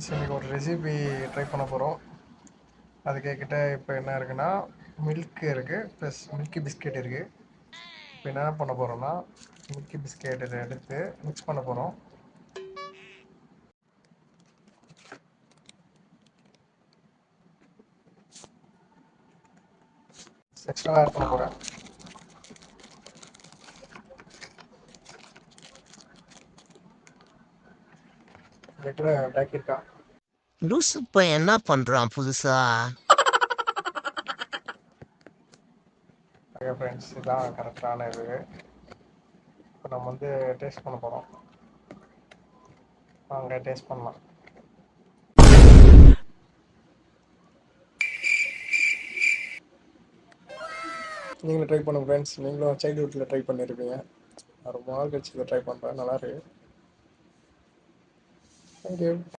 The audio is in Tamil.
ஃப்ரெண்ட்ஸ், இன்றைக்கி ஒரு ரெசிபி ட்ரை பண்ண போகிறோம். அதுக்கு என்கிட்ட இப்போ என்ன இருக்குன்னா, மில்க் இருக்குது ப்ளஸ் மில்கி பிஸ்கெட் இருக்குது. இப்போ என்ன பண்ண போகிறோம்னா, மில்கி பிஸ்கெட் இதை எடுத்து மிக்ஸ் பண்ண போகிறோம். எக்ஸ்ட்ரா ஆட் பண்ண போகிறேன். பேக்கிருக்கா லூசு பையன் என்ன பண்றான் புதுசா? ஓகே ஃப்ரெண்ட்ஸ், இதுதான் கரெக்டான இது. இப்போ நம்ம வந்து டேஸ்ட் பண்ண போகிறோம். வாங்க டேஸ்ட் பண்ணலாம். நீங்களும் ட்ரை பண்ணுங்க ஃப்ரெண்ட்ஸ். நீங்களும் சைல்ட்ஹுட்டில் ட்ரை பண்ணியிருப்பீங்க. நான் ரொம்ப நாள் கழிச்சு இதை ட்ரை பண்ணுறேன். நல்லா இருக்கு. தேங்க்யூ.